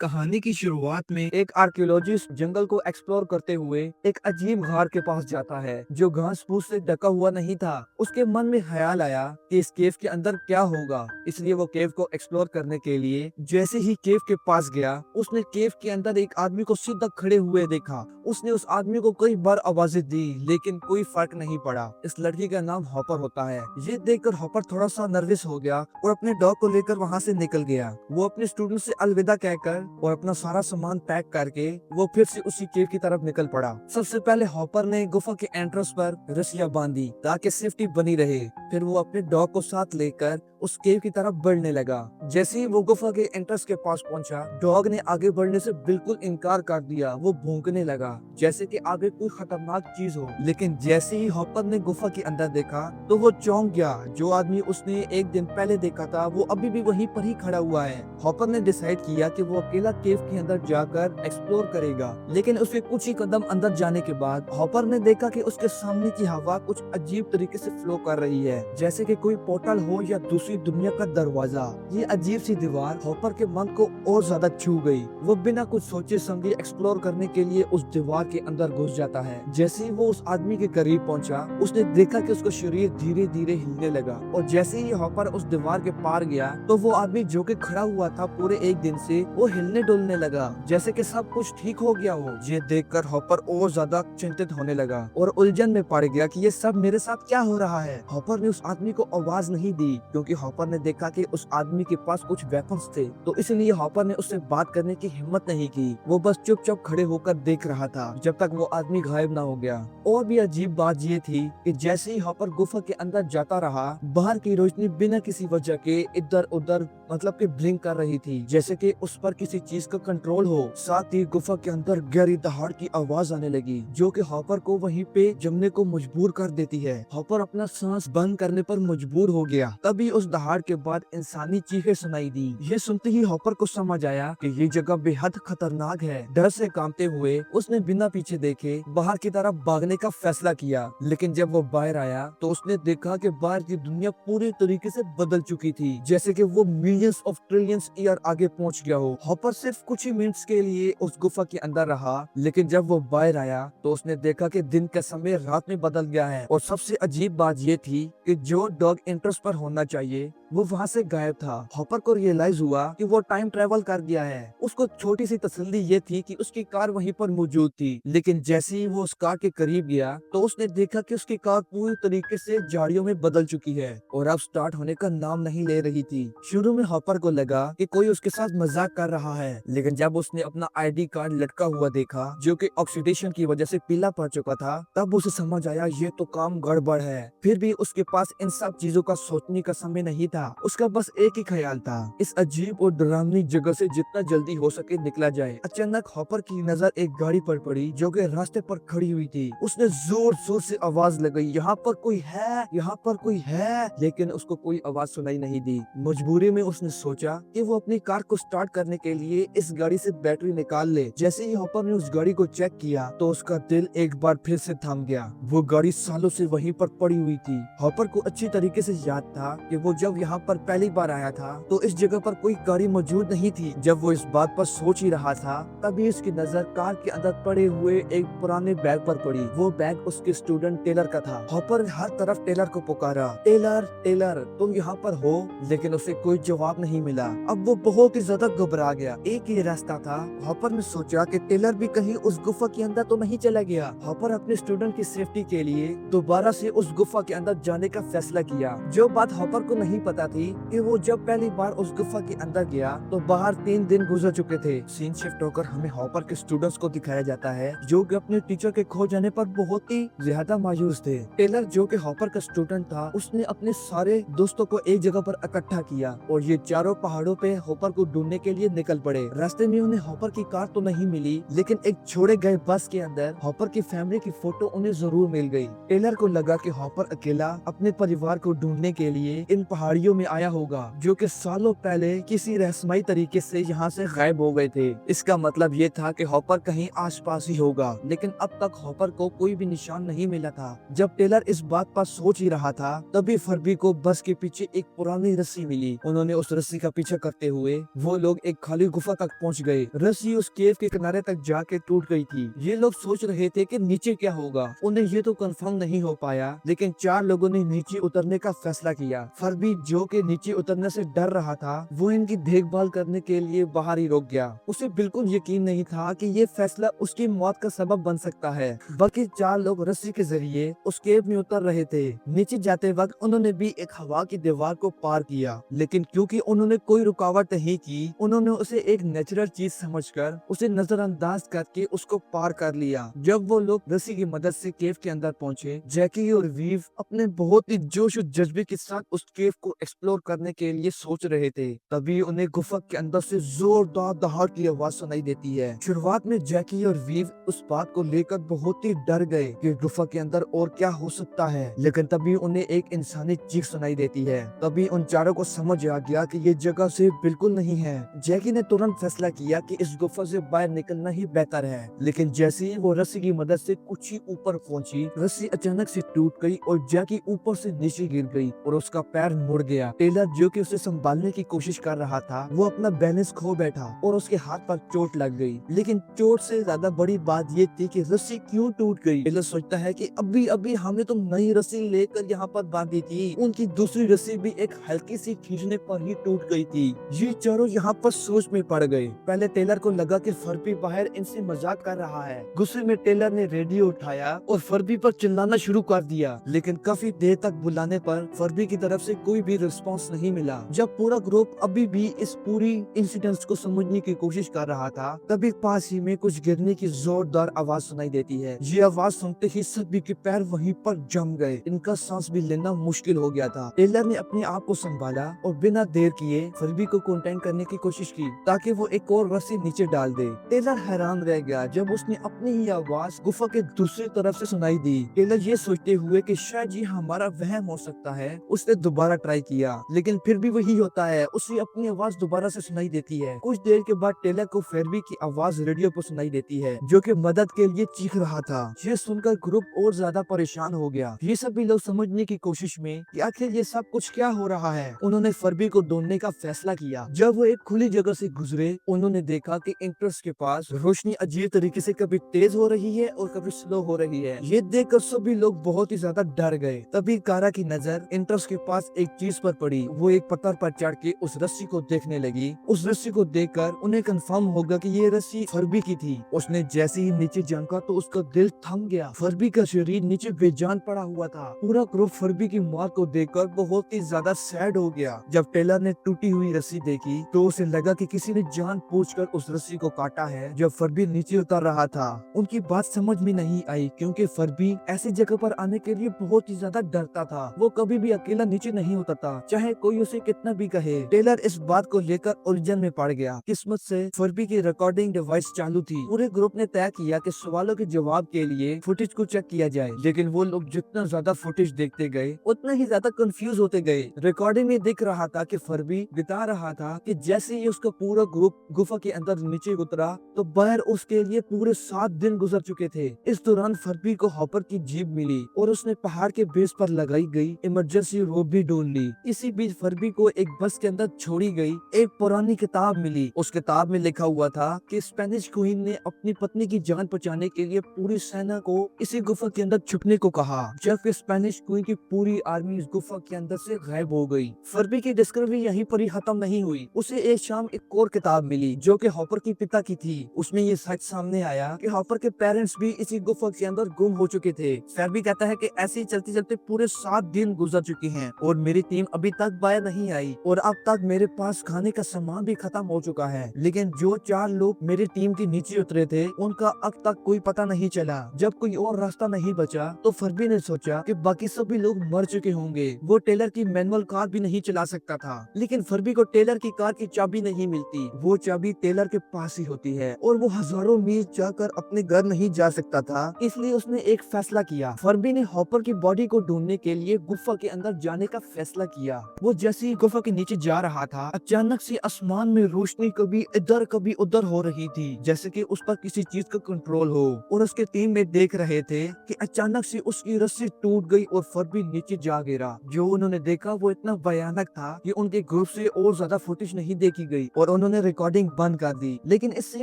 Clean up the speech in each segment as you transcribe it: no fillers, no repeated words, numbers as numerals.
कहानी की शुरुआत में एक आर्कियोलॉजिस्ट जंगल को एक्सप्लोर करते हुए एक अजीब गार के पास जाता है जो घास फूस से ढका हुआ नहीं था। उसके मन में ख्याल आया कि इस केव के अंदर क्या होगा, इसलिए वो केव को एक्सप्लोर करने के लिए जैसे ही केव के पास गया, उसने केव के अंदर एक आदमी को सीधा खड़े हुए देखा। उसने उस आदमी को कई बार आवाजें दी लेकिन कोई फर्क नहीं पड़ा। इस लड़की का नाम हॉपर होता है। ये देखकर हॉपर थोड़ा सा नर्वस हो गया और अपने डॉग को लेकर वहाँ से निकल गया। वो अपने स्टूडेंट से अलविदा कहकर और अपना सारा सामान पैक करके वो फिर से उसी केव की तरफ निकल पड़ा। सबसे पहले हॉपर ने गुफा के एंट्रेंस पर रस्सियां बांधी ताकि सेफ्टी बनी रहे। फिर वो अपने डॉग को साथ लेकर उस केव की तरफ बढ़ने लगा। जैसे ही वो गुफा के एंट्रेंस के पास पहुंचा, डॉग ने आगे बढ़ने से बिल्कुल इनकार कर दिया। वो भौंकने लगा जैसे कि आगे कोई खतरनाक चीज हो। लेकिन जैसे ही हॉपर ने गुफा के अंदर देखा तो वो चौंक गया। जो आदमी उसने एक दिन पहले देखा था वो अभी भी वहीं पर ही खड़ा हुआ है। हॉपर ने डिसाइड किया कि वो अकेला केव के अंदर जाकर एक्सप्लोर करेगा। लेकिन उसके कुछ ही कदम अंदर जाने के बाद हॉपर ने देखा कि उसके सामने की हवा कुछ अजीब तरीके से फ्लो कर रही है, जैसे कि कोई पोर्टल हो या दूसरी दुनिया का दरवाजा। ये अजीब सी दीवार हॉपर के मन को और ज्यादा छू गई। वो बिना कुछ सोचे समझे एक्सप्लोर करने के लिए उस दीवार के अंदर घुस जाता है। जैसे ही वो उस आदमी के करीब पहुंचा, उसने देखा कि उसका शरीर धीरे धीरे हिलने लगा। और जैसे ही हॉपर उस दीवार के पार गया तो वो आदमी जो कि खड़ा हुआ था पूरे एक दिन से, वो हिलने डुलने लगा जैसे कि सब कुछ ठीक हो गया हो। ये देखकर हॉपर और ज्यादा चिंतित होने लगा और उलझन में पड़ गया कि ये सब मेरे साथ क्या हो रहा है। हॉपर ने उस आदमी को आवाज नहीं दी क्योंकि हॉपर ने देखा कि उस आदमी के पास कुछ वेपन्स थे, तो इसलिए हॉपर ने उससे बात करने की हिम्मत नहीं की। वो बस चुपचाप खड़े होकर देख रहा था जब तक वो आदमी गायब ना हो गया। और भी अजीब बात ये थी कि जैसे ही हॉपर गुफा के अंदर जाता रहा, बाहर की रोशनी बिना किसी वजह के इधर उधर मतलब कि ब्लिंक कर रही थी, जैसे कि उस पर किसी चीज का कंट्रोल हो। साथ ही गुफा के अंदर गहरी दहाड़ की आवाज आने लगी जो कि हॉपर को वहीं पे जमने को मजबूर कर देती है। हॉपर अपना सांस बंद करने पर मजबूर हो गया। तभी उस दहाड़ के बाद इंसानी चीखें सुनाई दी। ये सुनते ही हॉपर को समझ आया कि ये जगह बेहद खतरनाक है। डर से कांपते हुए उसने बिना पीछे देखे बाहर की तरफ भागने का फैसला किया। लेकिन जब वो बाहर आया तो उसने देखा कि बाहर की दुनिया पूरी तरीके से बदल चुकी थी, जैसे कि वो मिलियंस ऑफ ट्रिलियंस ईयर आगे पहुंच गया हो। हॉपर सिर्फ कुछ ही मिनट्स के लिए उस गुफा के अंदर रहा, लेकिन जब वो बाहर आया तो उसने देखा कि दिन का समय रात में बदल गया है। और सबसे अजीब बात ये थी कि जो डॉग इंटरेस्ट पर होना चाहिए वो वहाँ से गायब था। हॉपर को रियलाइज हुआ कि वो टाइम ट्रेवल कर गया है। उसको छोटी सी तसल्ली ये थी कि उसकी कार वहीं पर मौजूद थी, लेकिन जैसे ही वो उस कार के करीब गया तो उसने देखा कि उसकी कार पूरी तरीके से झाड़ियों में बदल चुकी है और अब स्टार्ट होने का नाम नहीं ले रही थी। शुरू में हॉपर को लगा कि कोई उसके साथ मजाक कर रहा है, लेकिन जब उसने अपना आईडी कार्ड लटका हुआ देखा जो कि ऑक्सीडेशन की वजह से पीला पड़ चुका था, तब उसे समझ आया ये तो काम गड़बड़ है। फिर भी उसके पास इन सब चीजों का सोचने का समय नहीं था। उसका बस एक ही ख्याल था, इस अजीब और डरावनी जगह से जितना जल्दी हो सके निकला जाए। अचानक हॉपर की नजर एक गाड़ी पर पड़ी जो कि रास्ते पर खड़ी हुई थी। उसने जोर जोर से आवाज लगाई, यहाँ पर कोई है, यहाँ पर कोई है, लेकिन उसको कोई आवाज सुनाई नहीं दी। मजबूरी में उसने सोचा कि वो अपनी कार को स्टार्ट करने के लिए इस गाड़ी से बैटरी निकाल ले। जैसे ही हॉपर ने उस गाड़ी को चेक किया तो उसका दिल एक बार फिर से थम गया। वो गाड़ी सालों से वहीं पर पड़ी हुई थी। हॉपर को अच्छी तरीके से याद था कि वो जब यहाँ पर पहली बार आया था तो इस जगह पर कोई गाड़ी मौजूद नहीं थी। जब वो इस बात पर सोच ही रहा था तभी उसकी नजर कार के अंदर पड़े हुए एक पुराने बैग पर पड़ी। वो बैग उसके स्टूडेंट टेलर का था। हॉपर हर तरफ टेलर को पुकारा, टेलर टेलर तुम यहाँ पर हो, लेकिन उसे कोई जवाब नहीं मिला। अब वो बहुत ही ज्यादा घबरा गया। एक ही रास्ता था। हॉपर ने सोचा कि टेलर भी कहीं उस गुफा के अंदर तो नहीं चला गया। हॉपर अपने स्टूडेंट की सेफ्टी के लिए दोबारा से उस गुफा के अंदर जाने का फैसला किया। जो बात हॉपर को नहीं पता थी कि वो जब पहली बार उस गुफा के अंदर गया तो बाहर 3 दिन गुजर चुके थे। सीन शिफ्ट होकर हमें हॉपर के स्टूडेंट्स को दिखाया जाता है जो कि अपने टीचर के खो जाने पर बहुत ही ज्यादा मायूस थे। टेलर जो कि हॉपर का स्टूडेंट था, उसने अपने सारे दोस्तों को एक जगह पर इकट्ठा किया और ये चारों पहाड़ों पे हॉपर को ढूंढने के लिए निकल पड़े। रास्ते में उन्हें हॉपर की कार तो नहीं मिली, लेकिन एक छोड़े गए बस के अंदर हॉपर की फैमिली की फोटो उन्हें जरूर मिल गई। टेलर को लगा कि हॉपर अकेला अपने परिवार को ढूंढने के लिए इन पहाड़ियों रेडियो में आया होगा, जो कि सालों पहले किसी रहस्यमयी तरीके से यहाँ से गायब हो गए थे। इसका मतलब ये था कि हॉपर कहीं आसपास ही होगा, लेकिन अब तक हॉपर को कोई भी निशान नहीं मिला था। जब टेलर इस बात पर सोच ही रहा था, तभी फर्बी को बस के पीछे एक पुरानी रस्सी मिली। उन्होंने उस रस्सी का पीछा करते हुए वो लोग एक खाली गुफा तक पहुंच गए। रस्सी उस केव के किनारे तक जाके टूट गई थी। ये लोग सोच रहे थे कि नीचे क्या होगा, उन्हें ये तो कंफर्म नहीं हो पाया, लेकिन 4 लोगों ने नीचे उतरने का फैसला किया। फर्बी, जो कि नीचे उतरने से डर रहा था, वो इनकी देखभाल करने के लिए बाहर ही रुक गया। उसे बिल्कुल यकीन नहीं था कि ये फैसला उसकी मौत का सबब बन सकता है। बाकी 4 लोग रस्सी के जरिए उस केव में उतर रहे थे। नीचे जाते वक्त उन्होंने भी एक हवा की दीवार को पार किया, लेकिन क्योंकि उन्होंने कोई रुकावट नहीं की, उन्होंने उसे एक नेचुरल चीज समझकर उसे नजरअंदाज करके उसको पार कर लिया। जब वो लोग रस्सी की मदद से केव के अंदर पहुंचे, जैकी और वीव अपने बहुत ही जोश और जज्बे के साथ उस केव को एक्सप्लोर करने के लिए सोच रहे थे। तभी उन्हें गुफा के अंदर से जोरदार दहाड़ की आवाज सुनाई देती है। शुरुआत में जैकी और वीव उस बात को लेकर बहुत ही डर गए कि गुफा के अंदर और क्या हो सकता है, लेकिन तभी उन्हें एक इंसानी चीख सुनाई देती है। तभी उन चारों को समझ आ गया कि ये जगह से बिल्कुल नहीं है। जैकी ने तुरंत फैसला किया कि इस गुफा से बाहर निकलना ही बेहतर है, लेकिन जैसे ही वो रस्सी की मदद से कुछ ही ऊपर पहुंची, रस्सी अचानक से टूट गई और जैकी ऊपर से नीचे गिर गई और उसका पैर मुड़ गया। टेलर, जो कि उसे संभालने की कोशिश कर रहा था, वो अपना बैलेंस खो बैठा और उसके हाथ पर चोट लग गई। लेकिन चोट से ज्यादा बड़ी बात ये थी कि रस्सी क्यों टूट गई। टेलर सोचता है कि अभी अभी हमने तो नई रस्सी लेकर यहाँ पर बांधी थी, उनकी दूसरी रस्सी भी एक हल्की सी खींचने पर ही टूट गई थी। ये चारों यहाँ पर सोच में पड़ गए। पहले टेलर को लगा कि फर्बी बाहर इनसे मजाक कर रहा है। गुस्से में टेलर ने रेडियो उठाया और फर्बी पर चिल्लाना शुरू कर दिया, लेकिन काफी देर तक बुलाने पर फर्बी की तरफ से कोई भी रिस्पांस नहीं मिला। जब पूरा ग्रुप अभी भी इस पूरी इंसिडेंट को समझने की कोशिश कर रहा था, तभी पास ही में कुछ गिरने की जोरदार आवाज सुनाई देती है। ये आवाज सुनते ही सभी के पैर वहीं पर जम गए। इनका सांस भी लेना मुश्किल हो गया था। टेलर ने अपने आप को संभाला और बिना देर किए फर्बी को कांटेक्ट करने की कोशिश की ताकि वो एक और रस्सी नीचे डाल दे। टेलर हैरान रह गया जब उसने अपनी ही आवाज गुफा के दूसरी तरफ से सुनाई दी। टेलर ये सोचते हुए कि शायद ये हमारा वहम हो सकता है, उसने दोबारा ट्राई किया, लेकिन फिर भी वही होता है, उसे अपनी आवाज दोबारा से सुनाई देती है। कुछ देर के बाद टेलर को फर्बी की आवाज रेडियो पर सुनाई देती है, जो कि मदद के लिए चीख रहा था। ये सुनकर ग्रुप और ज्यादा परेशान हो गया। ये सभी लोग समझने की कोशिश में कि आखिर ये सब कुछ क्या हो रहा है, उन्होंने फर्बी को ढूंढने का फैसला किया। जब वो एक खुली जगह से गुजरे, उन्होंने देखा कि इंट्रस के पास रोशनी अजीब तरीके से कभी तेज हो रही है और कभी स्लो हो रही है। ये देखकर सभी लोग बहुत ही ज्यादा डर गए। तभी कारा की नजर इंट्रस के पास एक चीज पर पड़ी। वो एक पत्थर पर चढ़ के उस रस्सी को देखने लगी। उस रस्सी को देखकर उन्हें कंफर्म होगा कि ये रस्सी फर्बी की थी। उसने जैसे ही नीचे झांका तो उसका दिल थम गया। फर्बी का शरीर नीचे बेजान पड़ा हुआ था। पूरा ग्रुप फर्बी की मौत को देखकर बहुत ही ज्यादा सैड हो गया। जब टेलर ने टूटी हुई रस्सी देखी तो उसे लगा कि किसी ने जानबूझकर उस रस्सी को काटा है। जब फर्बी नीचे उतर रहा था, उनकी बात समझ में नहीं आई, क्योंकि फर्बी ऐसी जगह पर आने के लिए बहुत ही ज्यादा डरता था। वो कभी भी अकेला नीचे नहीं उतरता, चाहे कोई उसे कितना भी कहे। टेलर इस बात को लेकर उलझन में पड़ गया। किस्मत से फर्बी की रिकॉर्डिंग डिवाइस चालू थी। पूरे ग्रुप ने तय किया कि सवालों के जवाब के लिए फुटेज को चेक किया जाए, लेकिन वो लोग जितना ज्यादा फुटेज देखते गए उतना ही ज्यादा कंफ्यूज होते गए। रिकॉर्डिंग में दिख रहा था कि फर्बी बता रहा था कि जैसे ही उसका पूरा ग्रुप गुफा के अंदर नीचे उतरा तो बाहर उसके लिए पूरे 7 दिन गुजर चुके थे। इस दौरान फर्बी को हॉपर की जीप मिली और उसने पहाड़ के बेस पर लगाई गई इमरजेंसी रोप भी ढूंढ ली। इसी बीच फर्बी को एक बस के अंदर छोड़ी गई एक पुरानी किताब मिली। उस किताब में लिखा हुआ था कि स्पेनिश क्वीन ने अपनी पत्नी की जान बचाने के लिए पूरी सेना को इसी गुफा के अंदर छुपने को कहा, जबकि स्पेनिश क्वीन की पूरी आर्मी इस गुफा के अंदर से गायब हो गई। फर्बी की डिस्कवरी यहीं पर ही खत्म नहीं हुई। उसे एक शाम एक और किताब मिली जो कि हॉपर की पिता की थी। उसमें ये सच सामने आया कि हॉपर के पेरेंट्स भी इसी गुफा के अंदर गुम हो चुके थे। फर्बी कहता है कि ऐसे ही चलते चलते पूरे 7 दिन गुजर चुके हैं और मेरी टीम अभी तक बाहर नहीं आई और अब तक मेरे पास खाने का सामान भी खत्म हो चुका है, लेकिन जो 4 लोग मेरी टीम के नीचे उतरे थे उनका अब तक कोई पता नहीं चला। जब कोई और रास्ता नहीं बचा तो फर्बी ने सोचा कि बाकी सभी लोग मर चुके होंगे। वो टेलर की मैनुअल कार भी नहीं चला सकता था, लेकिन फर्बी को टेलर की कार की चाबी नहीं मिलती। वो चाबी टेलर के पास ही होती है और वो हजारों मील जाकर अपने घर नहीं जा सकता था, इसलिए उसने एक फैसला किया। फर्बी ने हॉपर की बॉडी को ढूंढने के लिए गुफा के अंदर जाने का फैसला किया। वो जैसे ही गुफा के नीचे जा रहा था, अचानक से आसमान में रोशनी कभी इधर कभी उधर हो रही थी, जैसे कि उस पर किसी चीज का कंट्रोल हो। और उसके टीममेट देख रहे थे कि अचानक से उसकी रस्सी टूट गई और फर्बी नीचे जा गिरा। जो उन्होंने देखा वो इतना भयानक था कि उनके ग्रुप से और ज्यादा फुटेज नहीं देखी गई और उन्होंने रिकॉर्डिंग बंद कर दी। लेकिन इससे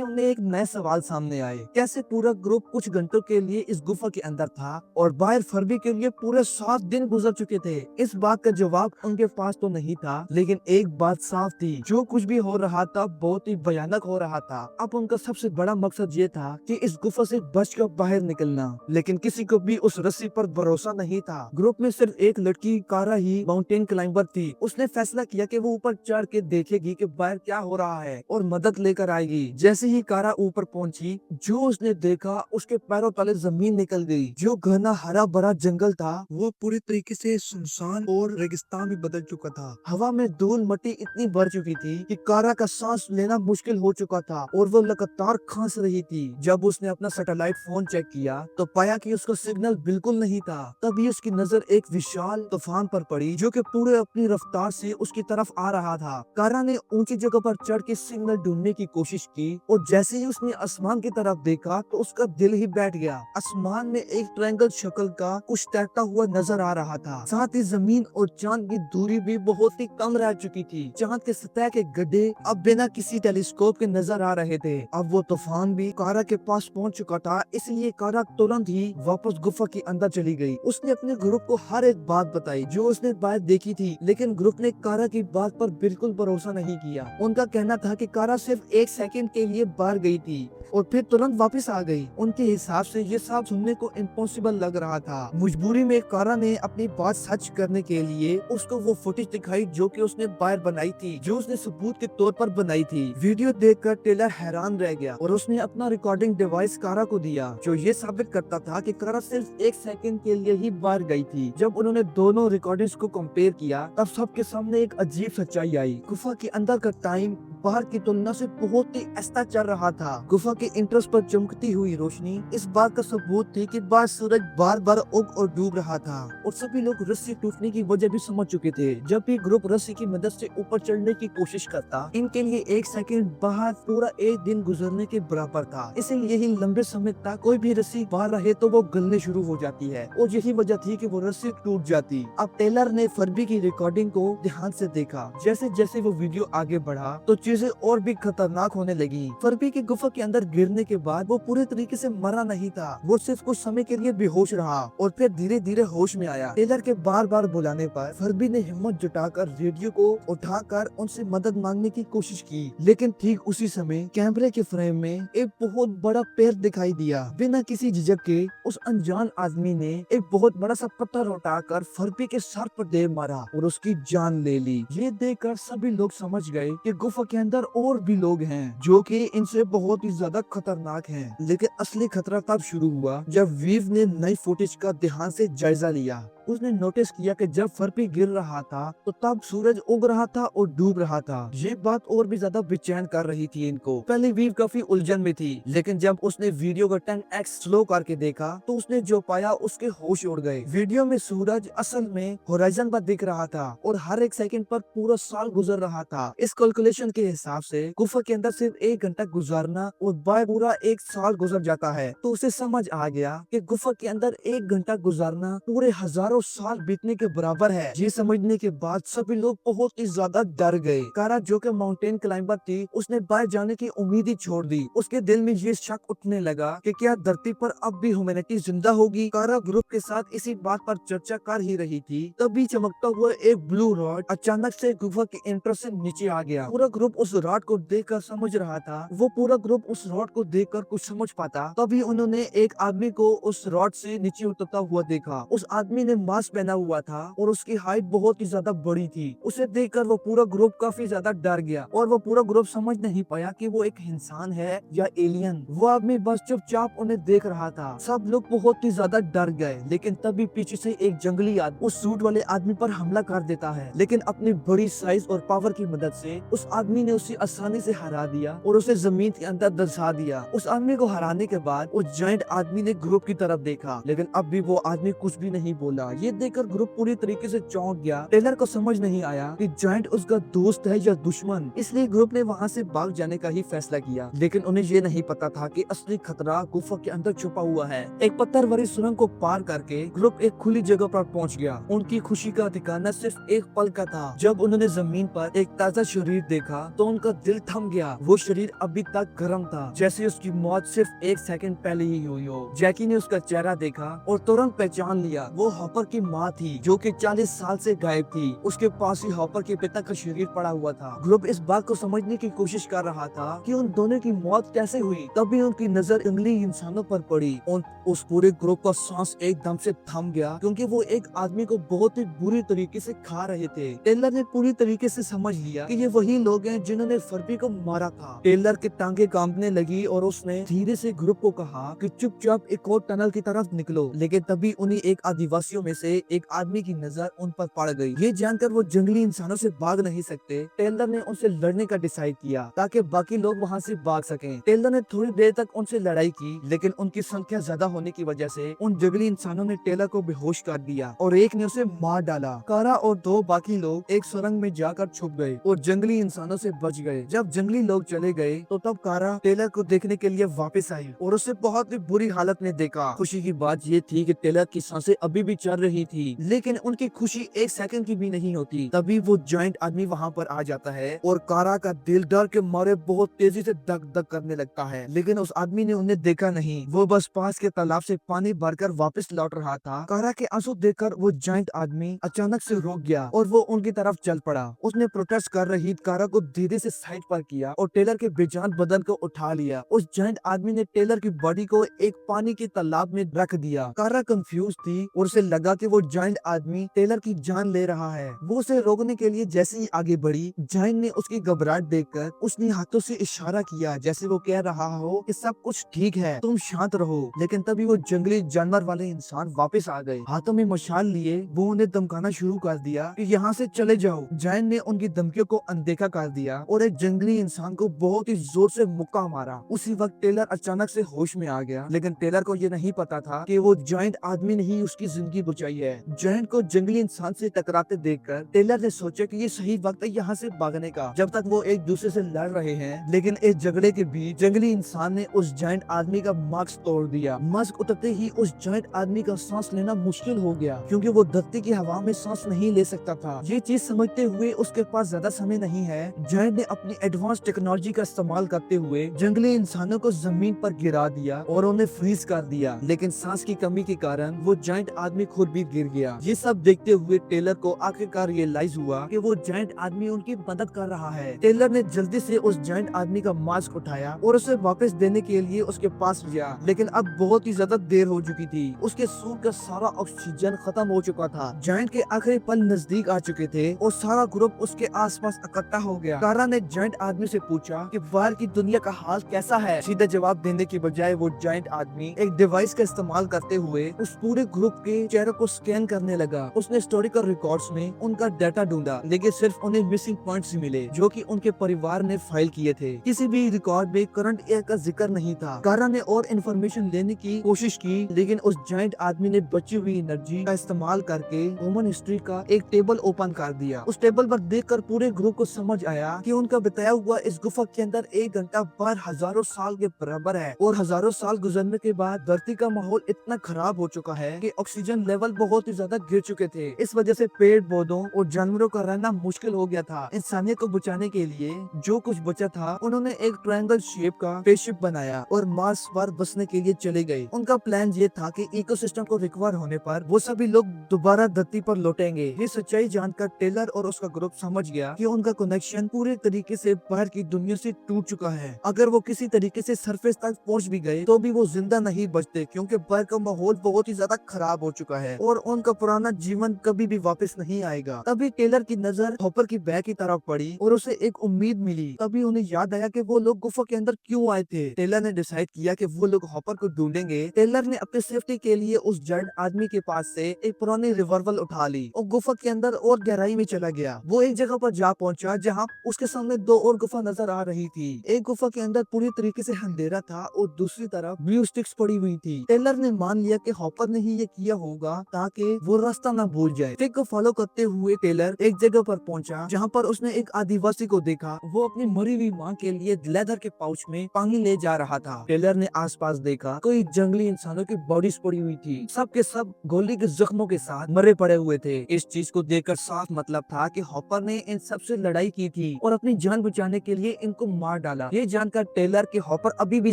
उन्हें एक नए सवाल सामने आए, कैसे पूरा ग्रुप कुछ घंटों के लिए इस गुफा के अंदर था और बाहर फर्बी के लिए पूरे 7 दिन गुजर चुके थे। इस बात का जवाब उनके पास तो नहीं था, लेकिन एक बात साफ थी, जो कुछ भी हो रहा था बहुत ही भयानक हो रहा था। अब उनका सबसे बड़ा मकसद ये था कि इस गुफा से बचकर बाहर निकलना, लेकिन किसी को भी उस रस्सी पर भरोसा नहीं था। ग्रुप में सिर्फ एक लड़की कारा ही माउंटेन क्लाइंबर थी। उसने फैसला किया कि वो ऊपर चढ़ के देखेगी कि बाहर क्या हो रहा है और मदद लेकर आएगी। जैसे ही कारा ऊपर पहुंची, जो उसने देखा उसके पैरों तले जमीन निकल गई। जो घना हरा भरा जंगल था वो पूरी तरीके से सुनसान और रेगिस्तान में बदल चुका था। हवा में धूल मट्टी इतनी भर चुकी थी कि कारा का सांस लेना मुश्किल हो चुका था और वो लगातार खांस रही थी। जब उसने अपना सैटेलाइट फोन चेक किया तो पाया कि उसका सिग्नल बिल्कुल नहीं था। तभी उसकी नजर एक विशाल तूफान पर पड़ी जो कि पूरे अपनी रफ्तार से उसकी तरफ आ रहा था। कारा ने ऊंची जगह पर चढ़ के सिग्नल ढूंढने की कोशिश की और जैसे ही उसने आसमान की तरफ देखा तो उसका दिल ही बैठ गया। आसमान में एक ट्रायंगल शक्ल का कुछ तैरता हुआ नजर आ रहा था। साथ ही जमीन और चांद की दूरी भी बहुत ही कम रह चुकी थी। चांद के सतह के गड्ढे अब बिना किसी टेलीस्कोप के नजर आ रहे थे। अब वो तूफान भी कारा के पास पहुंच चुका था, इसलिए कारा तुरंत ही वापस गुफा के अंदर चली गई। उसने अपने ग्रुप को हर एक बात बताई जो उसने बाहर देखी थी, लेकिन ग्रुप ने कारा की बात पर बिल्कुल भरोसा नहीं किया। उनका कहना था कि कारा सिर्फ 1 सेकंड के लिए बाहर गई थी और फिर तुरंत वापस आ गई। उनके हिसाब से ये सब सुनने को इम्पॉसिबल लग रहा था। मजबूरी में कारा ने अपनी बात सच करने के लिए उसको वो फुटेज दिखाई जो कि उसने बाहर बनाई थी, जो उसने सबूत के तौर पर बनाई थी। वीडियो देखकर टेलर हैरान रह गया और उसने अपना रिकॉर्डिंग डिवाइस कारा को दिया, जो ये साबित करता था कि कारा सिर्फ 1 सेकंड के लिए ही बाहर गई थी। जब उन्होंने दोनों रिकॉर्डिंग्स को कंपेयर किया तब सबके सामने एक अजीब सच्चाई आई। गुफा के अंदर का टाइम बाहर की तुलना से बहुत ही ऐसा चल रहा था। गुफा के इंटरेस्ट पर चमकती हुई रोशनी इस बात का सबूत थी कि बाहर सूरज बार बार उग और डूब रहा था और सभी लोग रस्सी टूटने की वजह भी समझ चुके थे। जब भी ग्रुप रस्सी की मदद से ऊपर चढ़ने की कोशिश करता, इनके लिए 1 सेकंड बाहर पूरा 1 दिन गुजरने के बराबर था। इसीलिए ही लंबे समय तक कोई भी रस्सी बाहर रहे तो वो गलने शुरू हो जाती है और यही वजह थी कि वो रस्सी टूट जाती। अब टेलर ने फर्बी की रिकॉर्डिंग को ध्यान से देखा। जैसे जैसे वो वीडियो आगे बढ़ा तो चीजें और भी खतरनाक होने लगी। फर्बी की गुफा के अंदर गिरने के बाद वो पूरे तरीके से मरा नहीं था, वो सिर्फ कुछ समय के लिए बेहोश रहा और फिर धीरे धीरे होश में आया। टेलर के बार बार बुलाने पर फर्बी ने हिम्मत जुटाकर रेडियो को उठाकर उनसे मदद मांगने की कोशिश की, लेकिन ठीक उसी समय कैमरे के फ्रेम में एक बहुत बड़ा पैर दिखाई दिया। बिना किसी झिझक के उस अनजान आदमी ने एक बहुत बड़ा सा पत्थर उठाकर फर्बी के सर पर दे मारा और उसकी जान ले ली। ये देखकर सभी लोग समझ गए कि गुफा के अंदर और भी लोग हैं जो कि इनसे बहुत ही ज्यादा खतरनाक हैं। लेकिन असली खतरा तब शुरू हुआ जब वीव ने नई फुटेज का ध्यान से जायजा लिया। उसने नोटिस किया कि जब फर्बी गिर रहा था तो तब सूरज उग रहा था और डूब रहा था। ये बात और भी ज्यादा बेचैन कर रही थी इनको। पहले वीव काफी उलझन में थी, लेकिन जब उसने वीडियो को 10x स्लो करके देखा तो उसने जो पाया उसके होश उड़ गए। वीडियो में सूरज असल में होराइजन पर दिख रहा था और हर 1 सेकंड पर पूरा साल गुजर रहा था। इस कैलकुलेशन के हिसाब से गुफा के अंदर सिर्फ 1 घंटा गुजारना और बाहर पूरा 1 साल गुजर जाता है। तो उसे समझ आ गया कि गुफा के अंदर 1 घंटा गुजारना पूरे हजारों साल बीतने के बराबर है। ये समझने के बाद सभी लोग बहुत ही ज्यादा डर गए। कारा जो कि माउंटेन क्लाइंबर थी, उसने बाहर जाने की उम्मीद ही छोड़ दी। उसके दिल में ये शक उठने लगा कि क्या धरती पर अब भी ह्यूमैनिटी जिंदा होगी। कारा ग्रुप के साथ इसी बात पर चर्चा कर ही रही थी, तभी चमकता हुआ एक ब्लू रॉड अचानक से गुफा के एंट्रेंस से नीचे आ गया। पूरा ग्रुप उस रॉड को देखकर समझ रहा था। वो पूरा ग्रुप उस रॉड को देखकर कुछ समझ पाता, तभी उन्होंने एक आदमी को उस रॉड से नीचे उतरता हुआ देखा। उस आदमी ने मास्क पहना हुआ था और उसकी हाइट बहुत ही ज्यादा बड़ी थी। उसे देखकर वो पूरा ग्रुप काफी ज्यादा डर गया और वो पूरा ग्रुप समझ नहीं पाया कि वो एक इंसान है या एलियन। वो आदमी बस चुपचाप उन्हें देख रहा था। सब लोग बहुत ही ज्यादा डर गए, लेकिन तभी पीछे से एक जंगली आदमी उस सूट वाले आदमी पर हमला कर देता है। लेकिन अपनी बड़ी साइज और पावर की मदद से उस आदमी ने उसे आसानी से हरा दिया और उसे जमीन के अंदर दबा दिया। उस आदमी को हराने के बाद उस जायंट आदमी ने ग्रुप की तरफ देखा, लेकिन अब भी वो आदमी कुछ भी नहीं बोला। ये देखकर ग्रुप पूरी तरीके से चौंक गया। टेलर को समझ नहीं आया कि जायंट उसका दोस्त है या दुश्मन, इसलिए ग्रुप ने वहाँ से भाग जाने का ही फैसला किया। लेकिन उन्हें ये नहीं पता था कि असली खतरा गुफा के अंदर छुपा हुआ है। एक पत्थर भरी सुरंग को पार करके ग्रुप एक खुली जगह पर पहुंच गया। उनकी खुशी का ठिकाना सिर्फ एक पल का था। जब उन्होंने जमीन पर एक ताजा शरीर देखा तो उनका दिल थम गया। वो शरीर अभी तक गर्म था, जैसे उसकी मौत सिर्फ एक सेकंड पहले ही हुई हो। जैकी ने उसका चेहरा देखा और तुरंत पहचान लिया। वो हॉपर की माँ थी, जो कि 40 साल से गायब थी। उसके पास ही हॉपर के पिता का शरीर पड़ा हुआ था। ग्रुप इस बात को समझने की कोशिश कर रहा था कि उन दोनों की मौत कैसे हुई। तभी उनकी नजर जंगली इंसानों पर पड़ी और उस पूरे ग्रुप का सांस एकदम से थम गया, क्योंकि वो एक आदमी को बहुत ही बुरी तरीके से खा रहे थे। टेलर ने पूरी तरीके से समझ लिया कि ये वही लोग हैं जिन्होंने फर्बी को मारा था। टेलर की टांगे कांपने लगी और उसने धीरे से ग्रुप को कहा कि चुपचाप एक और टनल की तरफ निकलो। लेकिन तभी उन्हीं एक आदिवासियों में से एक आदमी की नजर उन पर पड़ गई। ये जानकर वो जंगली इंसानों से भाग नहीं सकते, टेलर ने उनसे लड़ने का डिसाइड किया ताकि बाकी लोग वहाँ से भाग सकें। टेलर ने थोड़ी देर तक उनसे लड़ाई की, लेकिन उनकी संख्या ज्यादा होने की वजह से उन जंगली इंसानों ने टेलर को बेहोश कर दिया और एक ने उसे मार डाला। कारा और दो बाकी लोग एक सुरंग में जाकर छुप गए और जंगली इंसानों से बच गए। जब जंगली लोग चले गए तो तब कारा टेलर को देखने के लिए वापस आई और उसे बहुत ही बुरी हालत में देखा। खुशी की बात ये थी कि टेलर की सांसें अभी भी चल रही थी, लेकिन उनकी खुशी एक सेकंड की भी नहीं होती। तभी वो जायंट आदमी वहाँ पर आ जाता है और कारा का दिल डर के मारे बहुत तेजी से धक धक करने लगता है। लेकिन उस आदमी ने उन्हें देखा नहीं, वो बस पास के तालाब से पानी भरकर वापस लौट रहा था। कारा के आंसू देखकर वो जायंट आदमी अचानक से रुक गया और वो उनकी तरफ चल पड़ा। उसने प्रोटेस्ट कर रही कारा को धीरे से साइड पर किया और टेलर के बेजान बदन को उठा लिया। उस जायंट आदमी ने टेलर की बॉडी को एक पानी के तालाब में रख दिया। कारा कंफ्यूज थी और उसे लगा कि वो जायंट आदमी टेलर की जान ले रहा है। वो उसे रोकने के लिए जैसे ही आगे बढ़ी, जायंट ने उसकी घबराहट देखकर उसने हाथों से इशारा किया, जैसे वो कह रहा हो कि सब कुछ ठीक है, तुम शांत रहो। लेकिन तभी वो जंगली जानवर वाले इंसान वापस आ गए। हाथों में मशाल लिए वो उन्हें धमकाना शुरू कर दिया कि यहाँ से चले जाओ। जायंट ने उनकी धमकियों को अनदेखा कर दिया और एक जंगली इंसान को बहुत ही जोर से मुक्का मारा। उसी वक्त टेलर अचानक से होश में आ गया, लेकिन टेलर को ये नहीं पता था कि वो जायंट आदमी ने ही उसकी जिंदगी बचाई है। जायंट को जंगली इंसान से टकराते देखकर टेलर ने सोचा कि ये सही वक्त है यहाँ से भागने का, जब तक वो एक दूसरे से लड़ रहे हैं। लेकिन इस झगड़े के बीच जंगली इंसान ने उस जायंट आदमी का मास्क तोड़ दिया। मास्क उतरते ही उस जायंट आदमी का सांस लेना मुश्किल हो गया, क्योंकि वो धरती की हवा में सांस नहीं ले सकता था। ये चीज समझते हुए उसके पास ज्यादा समय नहीं है, जायंट ने अपनी एडवांस टेक्नोलॉजी का इस्तेमाल करते हुए जंगली इंसानों को जमीन पर गिरा दिया और उन्हें फ्रीज कर दिया। लेकिन सांस की कमी के कारण वो जायंट आदमी खुद भी गिर गया। ये सब देखते हुए टेलर को आखिरकार रियलाइज हुआ कि वो जायंट आदमी उनकी मदद कर रहा है। टेलर ने जल्दी से उस जायंट आदमी का मास्क उठाया और उसे वापस देने के लिए उसके पास गया, लेकिन अब बहुत ही ज्यादा देर हो चुकी थी। उसके सूट का सारा ऑक्सीजन खत्म हो चुका था। जायंट के आखिरी पल नजदीक आ चुके थे और सारा ग्रुप उसके आसपास इकट्ठा हो गया। कारा ने जायंट आदमी से पूछा कि बाहर की दुनिया का हाल कैसा है। सीधे जवाब देने की बजाय वो जायंट आदमी एक डिवाइस का इस्तेमाल करते हुए उस पूरे ग्रुप के चेहरे को स्कैन करने लगा। उसने हिस्टोरिकल रिकॉर्ड्स में उनका डाटा ढूंढा, लेकिन सिर्फ उन्हें मिसिंग पॉइंट्स ही मिले, जो कि उनके परिवार ने फाइल किए थे। किसी भी रिकॉर्ड में करंट एयर का जिक्र नहीं था। कारा ने और इन्फॉर्मेशन लेने की कोशिश की, लेकिन उस जायंट आदमी ने बची हुई एनर्जी का इस्तेमाल करके ह्यूमन हिस्ट्री का एक टेबल ओपन कर दिया। उस टेबल पर देखकर पूरे ग्रुप को समझ आया कि उनका बताया हुआ इस गुफा के अंदर 1 घंटा बाहर हजारों साल के बराबर है और हजारों साल गुजरने के बाद धरती का माहौल इतना खराब हो चुका है कि ऑक्सीजन लेवल बहुत ही ज्यादा गिर चुके थे। इस वजह से पेड़ पौधों और जानवरों का रहना मुश्किल हो गया था। इंसानियत को बचाने के लिए जो कुछ बचा था, उन्होंने एक ट्रायंगल शेप का स्पेसशिप बनाया और मार्स पर बसने के लिए चले गए। उनका प्लान ये था कि इकोसिस्टम को रिकवर होने पर वो सभी लोग दोबारा धरती पर लौटेंगे। ये सच्चाई जानकर टेलर और उसका ग्रुप समझ गया कि उनका कनेक्शन पूरे तरीके से बाहर की दुनिया से टूट चुका है। अगर वो किसी तरीके से सरफेस तक पहुंच भी गए तो भी वो जिंदा नहीं बचते, क्योंकि बाहर का माहौल बहुत ही ज्यादा खराब हो चुका है और उनका पुराना जीवन कभी भी वापस नहीं आएगा। तभी टेलर की नजर हॉपर की बैग की तरफ पड़ी और उसे एक उम्मीद मिली। तभी उन्हें याद आया कि वो लोग गुफा के अंदर क्यों आए थे। टेलर ने डिसाइड किया कि वो लोग हॉपर को ढूंढेंगे। टेलर ने अपनी सेफ्टी के लिए उस जायंट आदमी के पास से एक पुरानी रिवॉल्वर उठा ली और गुफा के अंदर और गहराई में चला गया। वो एक जगह पर जा पहुंचा जहाँ उसके सामने 2 और गुफा नजर आ रही थी। एक गुफा के अंदर पूरी तरीके से अंधेरा था और दूसरी तरफ ब्लू स्टिक्स पड़ी हुई थी। टेलर ने मान लिया कि हॉपर ने ही ये किया होगा, ताकि वो रास्ता न भूल जाए। ट्रिक को फॉलो करते हुए टेलर एक जगह पर पहुंचा जहाँ पर उसने एक आदिवासी को देखा। वो अपनी मरी हुई माँ के लिए लेदर के पाउच में पानी ले जा रहा था। टेलर ने आसपास देखा, कोई जंगली इंसानों की बॉडीज पड़ी हुई थी, सब के सब गोली के जख्मों के साथ मरे पड़े हुए थे। इस चीज को देखकर साफ मतलब था कि हॉपर ने इन सबसे लड़ाई की थी और अपनी जान बचाने के लिए इनको मार डाला। ये जानकर टेलर के हॉपर अभी भी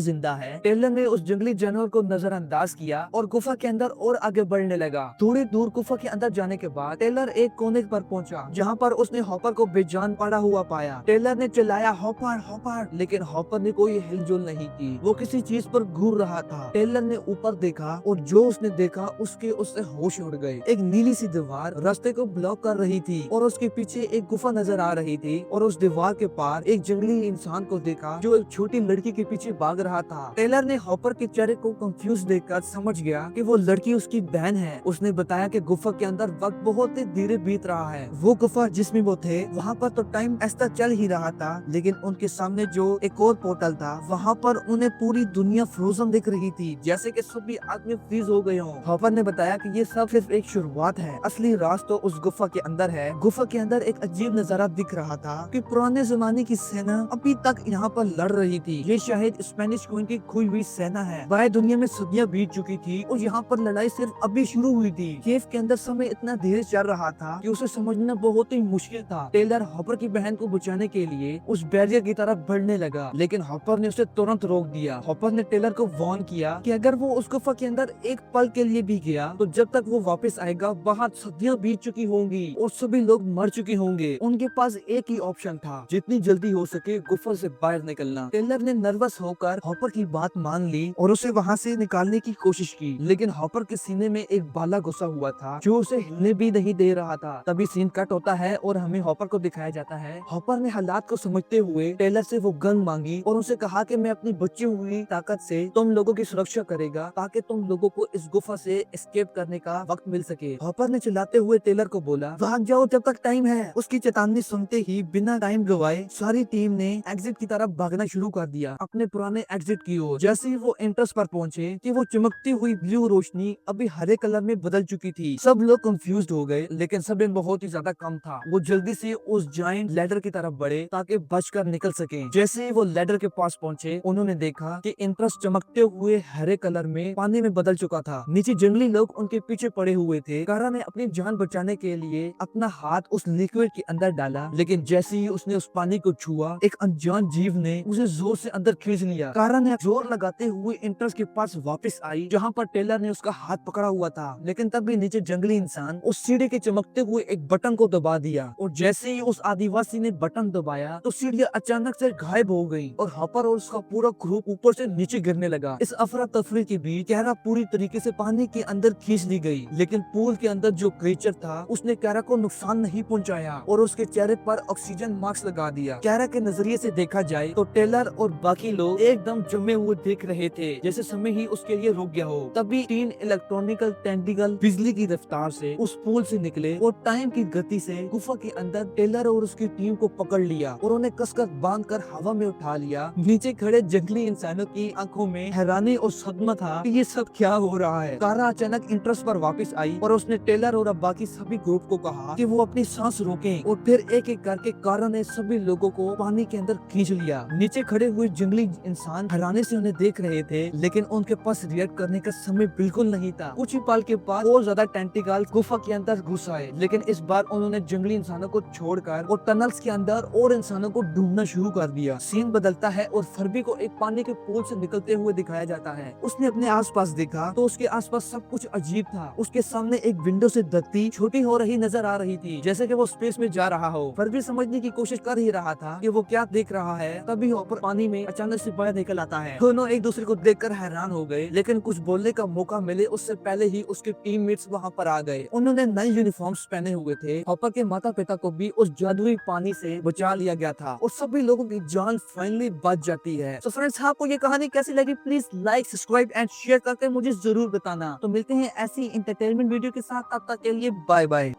जिंदा है। टेलर ने उस जंगली जानवर को नजरअंदाज किया और गुफा के अंदर और आगे बढ़ने लगा। थोड़ी दूर गुफा के अंदर जाने के बाद टेलर एक कोने पर पहुंचा जहाँ पर उसने हॉपर को बेजान पड़ा हुआ पाया। टेलर ने चिल्लाया, हॉपर हॉपर, लेकिन हॉपर ने कोई हिलजुल नहीं की। वो किसी चीज पर घूर रहा था। टेलर ने ऊपर देखा और जो उसने देखा उससे होश उड़ गए। एक नीली सी दीवार रास्ते को ब्लॉक कर रही थी और उसके पीछे एक गुफा नजर आ रही थी और उस दीवार के पार एक जंगली इंसान को देखा जो एक छोटी लड़की के पीछे भाग रहा था। टेलर ने हॉपर के चेहरे को कंफ्यूज देखकर समझ गया कि वो लड़की उसकी बहन है। उसने बताया कि गुफा के अंदर वक्त बहुत ही धीरे बीत रहा है। वो गुफा जिसमें वो थे वहाँ पर तो टाइम ऐसा चल ही रहा था, लेकिन उनके सामने जो एक और पोर्टल था वहाँ पर उन्हें पूरी दुनिया फ्रोजन दिख रही थी, जैसे कि सभी आदमी फ्रीज हो गए हों। हॉपर ने बताया कि ये सब सिर्फ एक शुरुआत है, असली राज तो उस गुफा के अंदर है। गुफा के अंदर एक अजीब नजारा दिख रहा था कि पुराने जमाने की सेना अभी तक यहाँ पर लड़ रही थी। ये शायद स्पेनिश क्वीन की खोई हुई सेना है। बाहर दुनिया में सदियां बीत चुकी थी और यहाँ पर लड़ाई सिर्फ अभी शुरू हुई थी। केव के अंदर समय इतना धीरे चल रहा था कि उसे समझना बहुत ही मुश्किल था। टेलर हॉपर की बहन को बचाने के लिए उस बैरियर की तरफ बढ़ने लगा, लेकिन हॉपर ने उसे तुरंत रोक दिया। हॉपर ने टेलर को वार्न किया कि अगर वो उस गुफा के अंदर एक पल के लिए भी गया तो जब तक वो वापस आएगा वहाँ सदियां बीत चुकी होंगी और सभी लोग मर चुके होंगे। उनके पास एक ही ऑप्शन था, जितनी जल्दी हो सके गुफा से बाहर निकलना। टेलर ने नर्वस होकर हॉपर की बात मान ली और उसे वहाँ से निकालने की कोशिश की, लेकिन हॉपर के सीने में एक भाला घुसा हुआ था जो उसे हिलने भी नहीं दे रहा था। तभी सीन कट होता है और हमें हॉपर को दिखाया जाता है। हॉपर ने हालात को समझते हुए टेलर से वो गन मांगी और उनसे कहा कि मैं अपनी बची हुई ताकत से तुम लोगों की सुरक्षा करेगा ताकि तुम लोगों को इस गुफा से एस्केप करने का वक्त मिल सके। हॉपर ने चिल्लाते हुए टेलर को बोला, भाग जाओ जब तक टाइम है। उसकी चेतावनी सुनते ही बिना टाइम गवाए सारी टीम ने एग्जिट की तरफ भागना शुरू कर दिया, अपने पुराने एग्जिट की ओर। जैसे ही वो एंट्रेंस पर पहुंचे कि वो चमकती हुई ब्लू रोशनी अभी हरे कलर में बदल चुकी थी। सब लोग कंफ्यूज हो गए, लेकिन समय बहुत ही ज्यादा कम था। वो जल्दी से उस जायंट लैडर की तरफ बढ़े ताकि बचकर निकल सके। जैसे ही वो लैडर के पास पहुंचे उन्होंने देखा कि एंट्रेंस चमकते हुए हरे कलर में पानी में बदल चुका था। नीचे जंगली लोग उनके पीछे पड़े हुए थे। कारा ने अपनी जान बचाने के लिए अपना हाथ उस लिक्विड के अंदर डाला, लेकिन जैसे ही उसने उस पानी को छुआ एक अनजान जीव ने उसे जोर से अंदर खींच लिया। कारा ने जोर लगाते हुए एंट्रेंस के पास वापस आई जहाँ पर टेलर ने उसका हाथ पकड़ा हुआ था, लेकिन तभी नीचे जंगली इंसान उस सीढ़ी के चमकते हुए एक बटन को दबा दिया और जैसे ही उस आदिवासी ने बटन दबाया तो सीढ़ियां अचानक से गायब हो गई और हॉपर और उसका पूरा ग्रुप ऊपर से नीचे गिरने लगा। इस अफरा तफरी के बीच कैरा पूरी तरीके से पानी के अंदर खींच ली गई, लेकिन पूल के अंदर जो क्रीचर था उसने कैरा को नुकसान नहीं पहुंचाया और उसके चेहरे पर ऑक्सीजन मास्क लगा दिया। कैरा के नजरिए से देखा जाए तो टेलर और बाकी लोग एकदम जमे हुए दिख रहे थे, जैसे समय ही उसके लिए रुक गया हो। तभी 3 इलेक्ट्रॉनिकल टेंटिकल बिजली की रफ्तार से उस पूल से निकले और टाइम की गति से गुफा के अंदर टेलर और उसकी टीम को पकड़ लिया और उन्हें कसकर बांधकर हवा में उठा लिया। नीचे खड़े जंगली इंसानों की आंखों में हैरानी और सदमा था कि ये सब क्या हो रहा है। कारा अचानक इंटरेस्ट पर वापस आई और उसने टेलर और बाकी सभी ग्रुप को कहा कि वो अपनी सांस रोकें और फिर एक एक करके कारा ने सभी लोगों को पानी के अंदर खींच लिया। नीचे खड़े हुए जंगली इंसान हैरानी से उन्हें देख रहे थे, लेकिन उनके पास रिएक्ट करने का समय बिल्कुल नहीं था। कुछ ही पल के बाद और ज्यादा टेंटिकल गुफा के अंदर घुस आए, लेकिन इस बार उन्होंने जंगली इंसानों को छोड़कर और टनल्स के अंदर और इंसानों को ढूंढना शुरू कर दिया। सीन बदलता है और फर्बी को एक पानी के पूल से निकलते हुए दिखाया जाता है। उसने अपने आसपास देखा तो उसके आसपास सब कुछ अजीब था। उसके सामने एक विंडो से धरती छोटी हो रही नजर आ रही थी, जैसे कि वो स्पेस में जा रहा हो। फर्बी समझने की कोशिश कर ही रहा था कि वो क्या देख रहा है, तभी हॉपर पानी में अचानक से बाहर निकल आता है। दोनों एक दूसरे को देखकर हैरान हो गए, लेकिन कुछ बोलने का मौका मिले उससे पहले ही उसके टीममेट्स वहाँ पर आ गए। उन्होंने नए यूनिफॉर्म्स पहने हुए थे। हॉपर के माता पिता को भी उस जादुई पानी से बचा लिया गया था और सभी लोगों की जान फाइनली बच जाती है। तो फ्रेंड्स, आपको ये कहानी कैसी लगी please like, subscribe and share करके मुझे जरूर बताना। तो मिलते हैं ऐसी इंटरटेनमेंट वीडियो के साथ, तब तक के लिए बाय बाय।